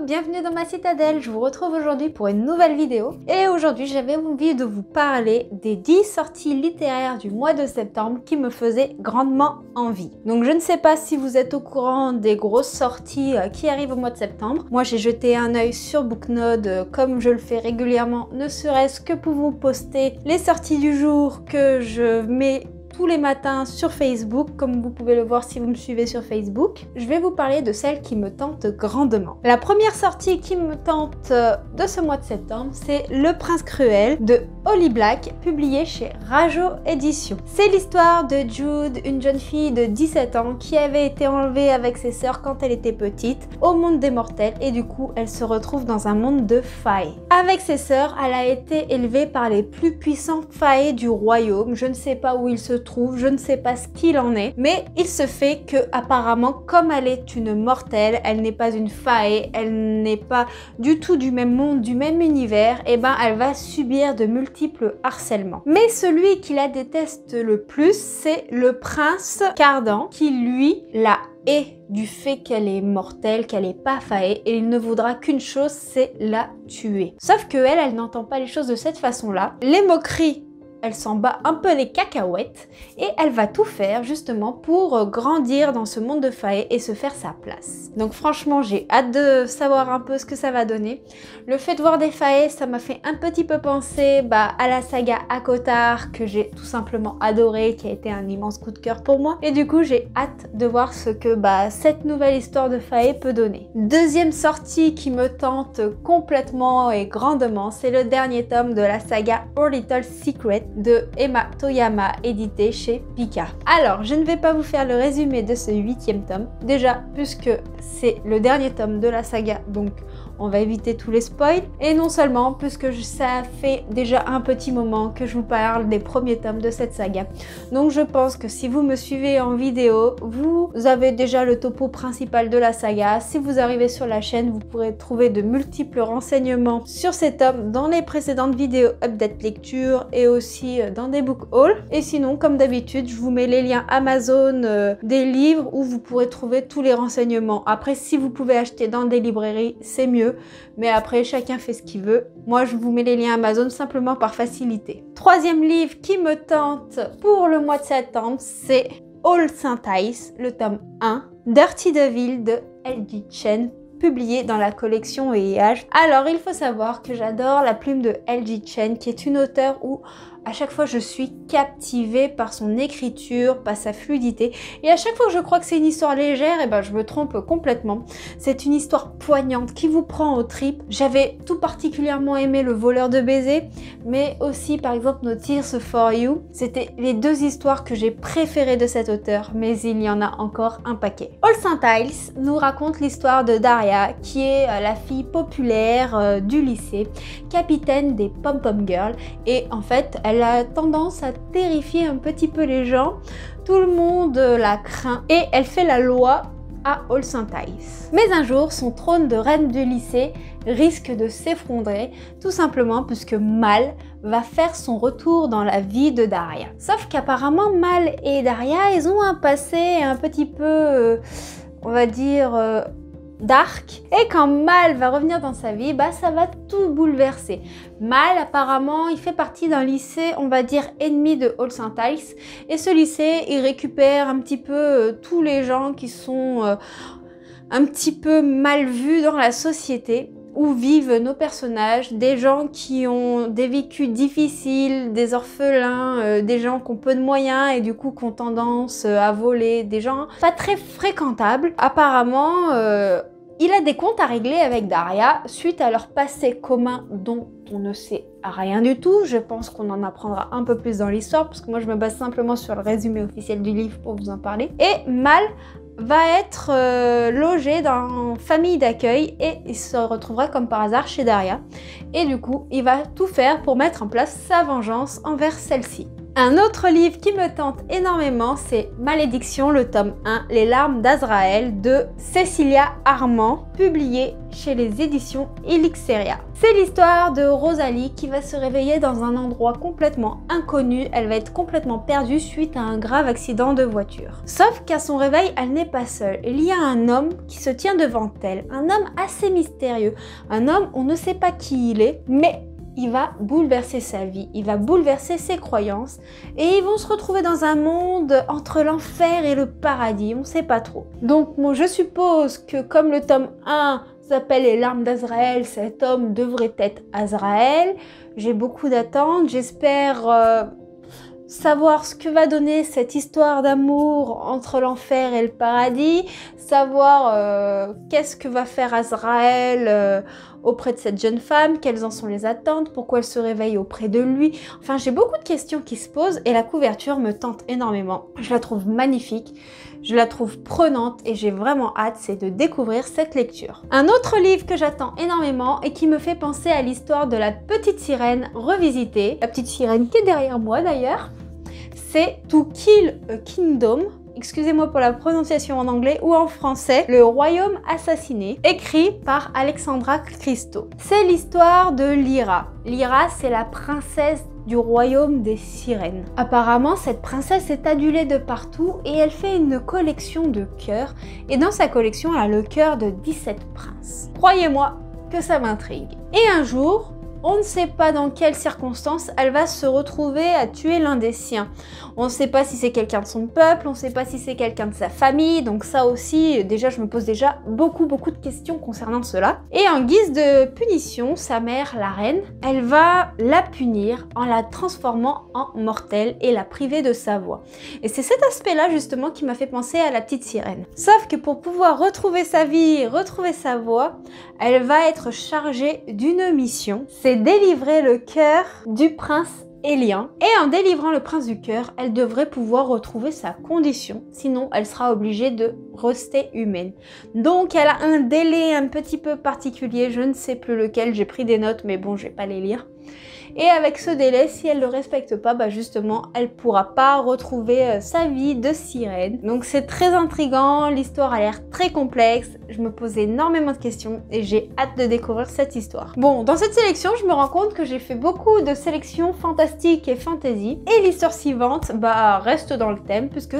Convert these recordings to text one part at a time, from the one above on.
bienvenue dans ma citadelle, je vous retrouve aujourd'hui pour une nouvelle vidéo. Et aujourd'hui j'avais envie de vous parler des 10 sorties littéraires du mois de septembre qui me faisaient grandement envie. Donc je ne sais pas si vous êtes au courant des grosses sorties qui arrivent au mois de septembre. Moi j'ai jeté un œil sur Booknode comme je le fais régulièrement, ne serait-ce que pour vous poster les sorties du jour que je mets tous les matins sur Facebook, comme vous pouvez le voir si vous me suivez sur Facebook. Je vais vous parler de celle qui me tente grandement. La première sortie qui me tente de ce mois de septembre, c'est Le Prince Cruel de Holly Black, publié chez Rajo Éditions. C'est l'histoire de Jude, une jeune fille de 17 ans qui avait été enlevée avec ses sœurs quand elle était petite au monde des mortels et du coup elle se retrouve dans un monde de fae. Avec ses sœurs, elle a été élevée par les plus puissants fae du royaume. Je ne sais pas où ils se trouvent, je ne sais pas ce qu'il en est, mais il se fait que apparemment, comme elle est une mortelle, elle n'est pas une fae, elle n'est pas du tout du même monde, du même univers, et ben elle va subir de multiples harcèlements. Mais celui qui la déteste le plus, c'est le prince Cardan, qui lui la hait du fait qu'elle est mortelle, qu'elle n'est pas fae, et il ne voudra qu'une chose, c'est la tuer. Sauf que elle n'entend pas les choses de cette façon-là. Les moqueries, elle s'en bat un peu les cacahuètes et elle va tout faire justement pour grandir dans ce monde de fae et se faire sa place. Donc franchement, j'ai hâte de savoir un peu ce que ça va donner. Le fait de voir des fae, ça m'a fait un petit peu penser à la saga ACOTAR que j'ai tout simplement adoré, qui a été un immense coup de cœur pour moi. Et du coup, j'ai hâte de voir ce que cette nouvelle histoire de fae peut donner. Deuxième sortie qui me tente complètement et grandement, c'est le dernier tome de la saga Our Little Secret de Emma Toyama, édité chez Pika. Alors, je ne vais pas vous faire le résumé de ce 8e tome, déjà puisque c'est le dernier tome de la saga, donc on va éviter tous les spoils, et non seulement puisque ça fait déjà un petit moment que je vous parle des premiers tomes de cette saga. Donc je pense que si vous me suivez en vidéo, vous avez déjà le topo principal de la saga. Si vous arrivez sur la chaîne, vous pourrez trouver de multiples renseignements sur ces tomes dans les précédentes vidéos update lecture et aussi dans des book hauls. Et sinon, comme d'habitude, je vous mets les liens Amazon des livres où vous pourrez trouver tous les renseignements. Après, si vous pouvez acheter dans des librairies, c'est mieux. Mais après, chacun fait ce qu'il veut. Moi, je vous mets les liens Amazon simplement par facilité. Troisième livre qui me tente pour le mois de septembre, c'est All Saint Ice, le tome 1, Dirty Devil de L.J. Chen, publié dans la collection EIH. Alors, il faut savoir que j'adore la plume de L.J. Chen, qui est une auteure où à chaque fois je suis captivée par son écriture, par sa fluidité, et à chaque fois que je crois que c'est une histoire légère, je me trompe complètement. C'est une histoire poignante qui vous prend aux tripes. J'avais tout particulièrement aimé Le Voleur de baisers, mais aussi par exemple No Tears for You. C'était les deux histoires que j'ai préférées de cet auteur, mais il y en a encore un paquet. All Saint Ice nous raconte l'histoire de Daria, qui est la fille populaire du lycée, capitaine des Pom-Pom Girls, et en fait elle a tendance à terrifier un petit peu les gens. Tout le monde la craint et elle fait la loi à All Saint Ice. Mais un jour, son trône de reine du lycée risque de s'effondrer, tout simplement puisque Mal va faire son retour dans la vie de Daria. Sauf qu'apparemment, Mal et Daria, ils ont un passé un petit peu, on va dire, dark, et quand Mal va revenir dans sa vie, ça va tout bouleverser. Mal, apparemment, il fait partie d'un lycée, on va dire, ennemi de All Saint Ice, et ce lycée, il récupère un petit peu tous les gens qui sont un petit peu mal vus dans la société, où vivent nos personnages, des gens qui ont des vécus difficiles, des orphelins, des gens qui ont peu de moyens et du coup qui ont tendance à voler, des gens pas très fréquentables. Apparemment, il a des comptes à régler avec Daria suite à leur passé commun dont on ne sait rien du tout. Je pense qu'on en apprendra un peu plus dans l'histoire parce que moi je me base simplement sur le résumé officiel du livre pour vous en parler. Et Mal va être logé dans famille d'accueil et il se retrouvera comme par hasard chez Daria. Et du coup, il va tout faire pour mettre en place sa vengeance envers celle-ci. Un autre livre qui me tente énormément, c'est Malédiction, le tome 1, Les larmes d'Azraël de Cécilia Armand, publié chez les éditions Elixeria. C'est l'histoire de Rosalie qui va se réveiller dans un endroit complètement inconnu. Elle va être complètement perdue suite à un grave accident de voiture. Sauf qu'à son réveil, elle n'est pas seule. Il y a un homme qui se tient devant elle, un homme assez mystérieux, un homme, on ne sait pas qui il est, mais il va bouleverser sa vie, il va bouleverser ses croyances et ils vont se retrouver dans un monde entre l'enfer et le paradis, on ne sait pas trop. Donc bon, je suppose que comme le tome 1 s'appelle Les larmes d'Azraël, cet homme devrait être Azraël. J'ai beaucoup d'attentes, j'espère savoir ce que va donner cette histoire d'amour entre l'enfer et le paradis, savoir qu'est-ce que va faire Azraël auprès de cette jeune femme, quelles en sont les attentes, pourquoi elle se réveille auprès de lui. Enfin, j'ai beaucoup de questions qui se posent et la couverture me tente énormément. Je la trouve magnifique, je la trouve prenante et j'ai vraiment hâte, c'est de découvrir cette lecture. Un autre livre que j'attends énormément et qui me fait penser à l'histoire de la petite sirène revisitée, la petite sirène qui est derrière moi d'ailleurs, c'est To Kill a Kingdom, excusez-moi pour la prononciation en anglais ou en français, Le Royaume assassiné, écrit par Alexandra Christo. C'est l'histoire de Lyra. Lyra, c'est la princesse du royaume des sirènes. Apparemment, cette princesse est adulée de partout et elle fait une collection de cœurs. Et dans sa collection, elle a le cœur de 17 princes. Croyez-moi que ça m'intrigue. Et un jour, on ne sait pas dans quelles circonstances elle va se retrouver à tuer l'un des siens. On ne sait pas si c'est quelqu'un de son peuple, on ne sait pas si c'est quelqu'un de sa famille, donc ça aussi, déjà je me pose déjà beaucoup de questions concernant cela. Et en guise de punition, sa mère, la reine, elle va la punir en la transformant en mortelle et la priver de sa voix. Et c'est cet aspect-là justement qui m'a fait penser à la petite sirène. Sauf que pour pouvoir retrouver sa vie, retrouver sa voix, elle va être chargée d'une mission. C'est délivrer le cœur du prince Élien. Et en délivrant le prince du cœur, elle devrait pouvoir retrouver sa condition. Sinon, elle sera obligée de rester humaine. Donc, elle a un délai un petit peu particulier. Je ne sais plus lequel. J'ai pris des notes, mais bon, je vais pas les lire. Et avec ce délai, si elle ne le respecte pas, bah justement, elle pourra pas retrouver sa vie de sirène. Donc c'est très intriguant, l'histoire a l'air très complexe, je me pose énormément de questions et j'ai hâte de découvrir cette histoire. Bon, dans cette sélection, je me rends compte que j'ai fait beaucoup de sélections fantastiques et fantasy. Et l'histoire suivante, bah reste dans le thème puisque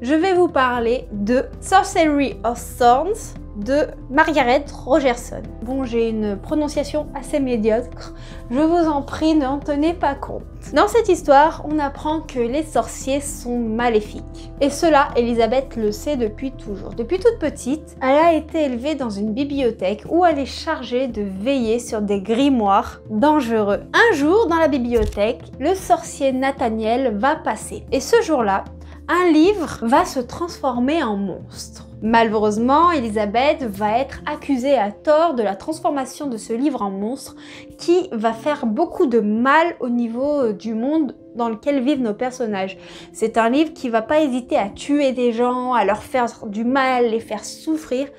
je vais vous parler de Sorcery of Thorns de Margaret Rogerson. Bon, j'ai une prononciation assez médiocre, je vous en prie, n'en tenez pas compte. Dans cette histoire, on apprend que les sorciers sont maléfiques. Et cela, Elisabeth le sait depuis toujours. Depuis toute petite, elle a été élevée dans une bibliothèque où elle est chargée de veiller sur des grimoires dangereux. Un jour, dans la bibliothèque, le sorcier Nathaniel va passer. Et ce jour-là, un livre va se transformer en monstre. Malheureusement, Elisabeth va être accusée à tort de la transformation de ce livre en monstre qui va faire beaucoup de mal au niveau du monde dans lequel vivent nos personnages. C'est un livre qui va pas hésiter à tuer des gens, à leur faire du mal, les faire souffrir.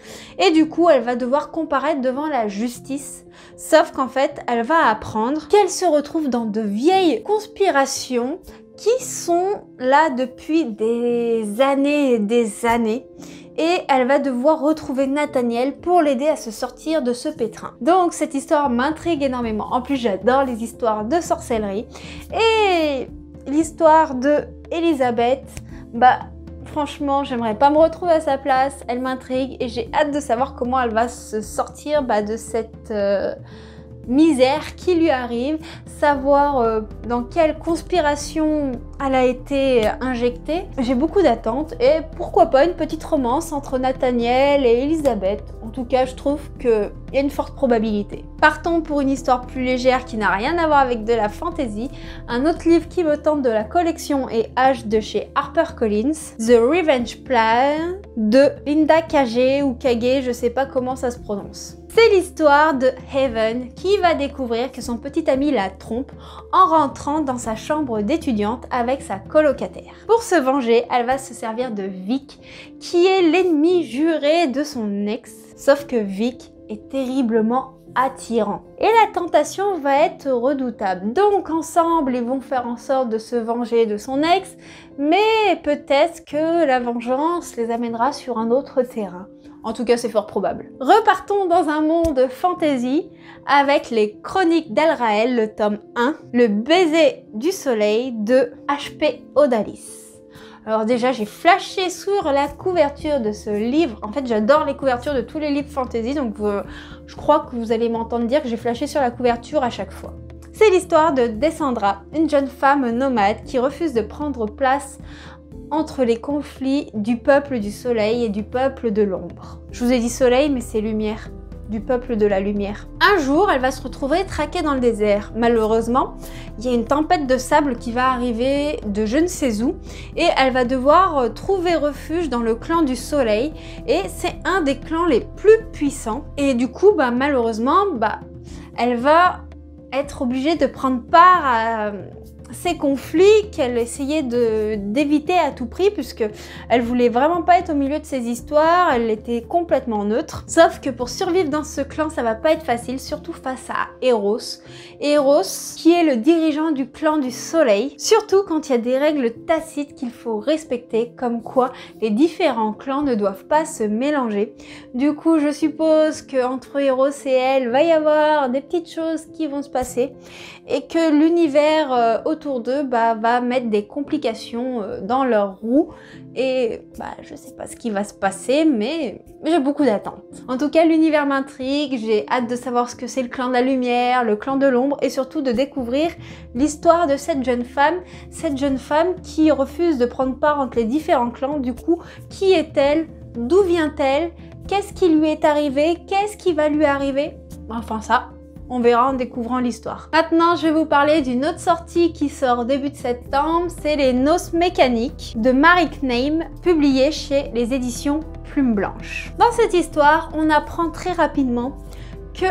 Et du coup, elle va devoir comparaître devant la justice. Sauf qu'en fait, elle va apprendre qu'elle se retrouve dans de vieilles conspirations qui sont là depuis des années et des années. Et elle va devoir retrouver Nathaniel pour l'aider à se sortir de ce pétrin. Donc cette histoire m'intrigue énormément. En plus, j'adore les histoires de sorcellerie. Et l'histoire de Elisabeth, bah franchement, j'aimerais pas me retrouver à sa place. Elle m'intrigue et j'ai hâte de savoir comment elle va se sortir de cette misère qui lui arrive, savoir dans quelle conspiration elle a été injectée. J'ai beaucoup d'attentes et pourquoi pas une petite romance entre Nathaniel et Elisabeth. En tout cas, je trouve qu'il y a une forte probabilité. Partons pour une histoire plus légère qui n'a rien à voir avec de la fantasy. Un autre livre qui me tente de la collection est H de chez HarperCollins, The Revenge Plan de Linda Kage ou Kage, je sais pas comment ça se prononce. C'est l'histoire de Haven qui va découvrir que son petit ami la trompe en rentrant dans sa chambre d'étudiante avec sa colocataire. Pour se venger, elle va se servir de Vic, qui est l'ennemi juré de son ex. Sauf que Vic est terriblement attirant. Et la tentation va être redoutable. Donc ensemble, ils vont faire en sorte de se venger de son ex, mais peut-être que la vengeance les amènera sur un autre terrain. En tout cas, c'est fort probable. Repartons dans un monde fantasy avec les Chroniques d'Elraël, le tome 1, le baiser du soleil de H.P. Odalis. Alors déjà, j'ai flashé sur la couverture de ce livre. En fait, j'adore les couvertures de tous les livres fantasy, donc je crois que vous allez m'entendre dire que j'ai flashé sur la couverture à chaque fois. C'est l'histoire de Descendra, une jeune femme nomade qui refuse de prendre place entre les conflits du peuple du soleil et du peuple de l'ombre. Je vous ai dit soleil, mais c'est lumière. Du peuple de la lumière. Un jour, elle va se retrouver traquée dans le désert. Malheureusement, il y a une tempête de sable qui va arriver de je ne sais où et elle va devoir trouver refuge dans le clan du soleil et c'est un des clans les plus puissants. Et du coup, malheureusement, elle va être obligée de prendre part à ces conflits qu'elle essayait d'éviter à tout prix puisque elle voulait vraiment pas être au milieu de ces histoires, elle était complètement neutre. Sauf que pour survivre dans ce clan, ça va pas être facile, surtout face à Eros. Eros qui est le dirigeant du clan du soleil, surtout quand il y a des règles tacites qu'il faut respecter, comme quoi les différents clans ne doivent pas se mélanger. Du coup, je suppose qu'entre Eros et elle, va y avoir des petites choses qui vont se passer et que l'univers autour d'eux va mettre des complications dans leur roue et je sais pas ce qui va se passer mais j'ai beaucoup d'attentes. En tout cas, l'univers m'intrigue, j'ai hâte de savoir ce que c'est le clan de la lumière, le clan de l'ombre et surtout de découvrir l'histoire de cette jeune femme qui refuse de prendre part entre les différents clans. Du coup, qui est-elle? D'où vient-elle? Qu'est-ce qui lui est arrivé? Qu'est-ce qui va lui arriver? Enfin ça, on verra en découvrant l'histoire. Maintenant, je vais vous parler d'une autre sortie qui sort début de septembre. C'est les Noces mécaniques de Marie Kneim, publiées chez les éditions Plume Blanche. Dans cette histoire, on apprend très rapidement que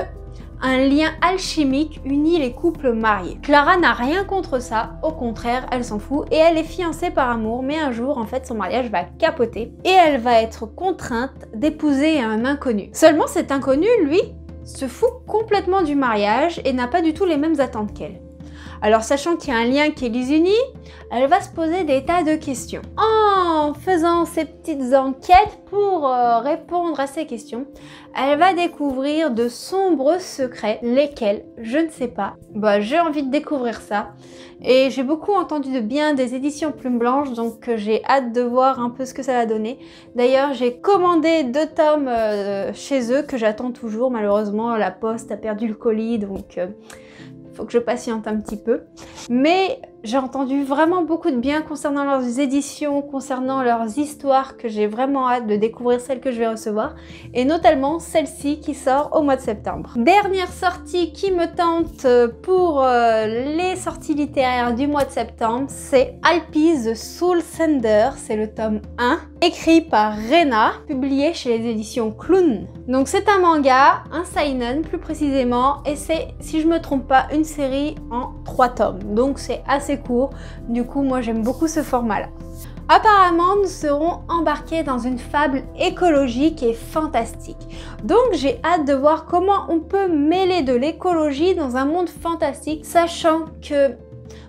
un lien alchimique unit les couples mariés. Clara n'a rien contre ça, au contraire, elle s'en fout et elle est fiancée par amour, mais un jour, en fait, son mariage va capoter et elle va être contrainte d'épouser un inconnu. Seulement, cet inconnu, lui, se fout complètement du mariage et n'a pas du tout les mêmes attentes qu'elle. Alors, sachant qu'il y a un lien qui les unit, elle va se poser des tas de questions. En faisant ses petites enquêtes pour répondre à ces questions, elle va découvrir de sombres secrets, lesquels, je ne sais pas. J'ai envie de découvrir ça. Et j'ai beaucoup entendu de bien des éditions Plume Blanche, donc j'ai hâte de voir un peu ce que ça va donner. D'ailleurs, j'ai commandé 2 tomes chez eux que j'attends toujours. Malheureusement, la poste a perdu le colis, donc faut que je patiente un petit peu. Mais j'ai entendu vraiment beaucoup de bien concernant leurs éditions, concernant leurs histoires, que j'ai vraiment hâte de découvrir celles que je vais recevoir, et notamment celle-ci qui sort au mois de septembre. Dernière sortie qui me tente pour les sorties littéraires du mois de septembre, c'est Alpi the Soul Sender, c'est le tome 1, écrit par Rena, publié chez les éditions Clown. Donc c'est un manga, un seinen plus précisément, et c'est, si je me trompe pas, une série en 3 tomes, donc c'est assez court. Du coup, moi j'aime beaucoup ce format-là. Apparemment, nous serons embarqués dans une fable écologique et fantastique. Donc j'ai hâte de voir comment on peut mêler de l'écologie dans un monde fantastique, sachant que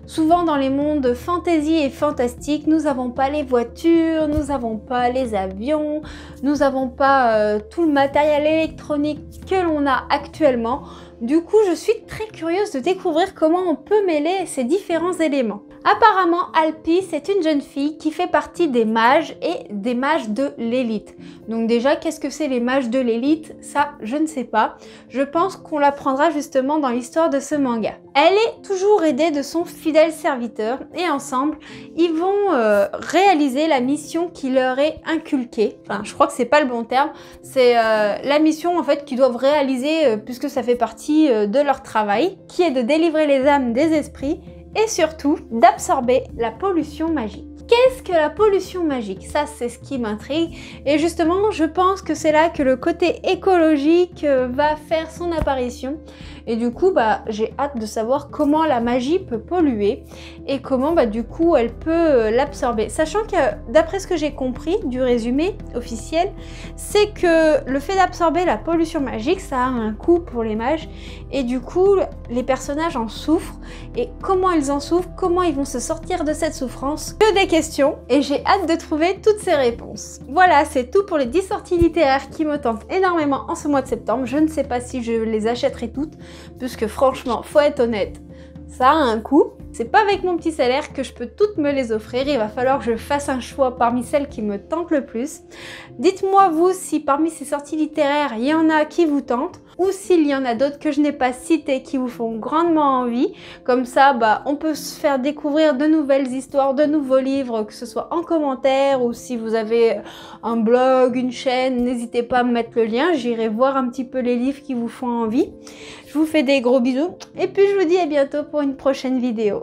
souvent dans les mondes fantasy et fantastique, nous n'avons pas les voitures, nous n'avons pas les avions, nous n'avons pas tout le matériel électronique que l'on a actuellement. Du coup, je suis très curieuse de découvrir comment on peut mêler ces différents éléments. Apparemment, Alpi, c'est une jeune fille qui fait partie des mages et des mages de l'élite. Donc déjà, qu'est-ce que c'est les mages de l'élite? Ça, je ne sais pas. Je pense qu'on l'apprendra justement dans l'histoire de ce manga. Elle est toujours aidée de son fidèle serviteur et ensemble, ils vont réaliser la mission qui leur est inculquée. Enfin, je crois que c'est pas le bon terme. C'est la mission en fait qu'ils doivent réaliser puisque ça fait partie de leur travail, qui est de délivrer les âmes des esprits et surtout d'absorber la pollution magique. qu'est-ce que la pollution magique? Ça, c'est ce qui m'intrigue. Et justement, je pense que c'est là que le côté écologique va faire son apparition. Et du coup, j'ai hâte de savoir comment la magie peut polluer et comment, du coup, elle peut l'absorber. Sachant que, d'après ce que j'ai compris du résumé officiel, c'est que le fait d'absorber la pollution magique, ça a un coût pour les mages. Et du coup, les personnages en souffrent. Et comment ils en souffrent, comment ils vont se sortir de cette souffrance? Que des questions. Et j'ai hâte de trouver toutes ces réponses. Voilà, c'est tout pour les 10 sorties littéraires qui me tentent énormément en ce mois de septembre. Je ne sais pas si je les achèterai toutes, puisque franchement, faut être honnête, ça a un coût. C'est pas avec mon petit salaire que je peux toutes me les offrir, il va falloir que je fasse un choix parmi celles qui me tentent le plus. Dites-moi vous si parmi ces sorties littéraires, il y en a qui vous tentent, ou s'il y en a d'autres que je n'ai pas citées qui vous font grandement envie. Comme ça, on peut se faire découvrir de nouvelles histoires, de nouveaux livres, que ce soit en commentaire ou si vous avez un blog, une chaîne, n'hésitez pas à me mettre le lien, j'irai voir un petit peu les livres qui vous font envie. Je vous fais des gros bisous et puis je vous dis à bientôt pour une prochaine vidéo.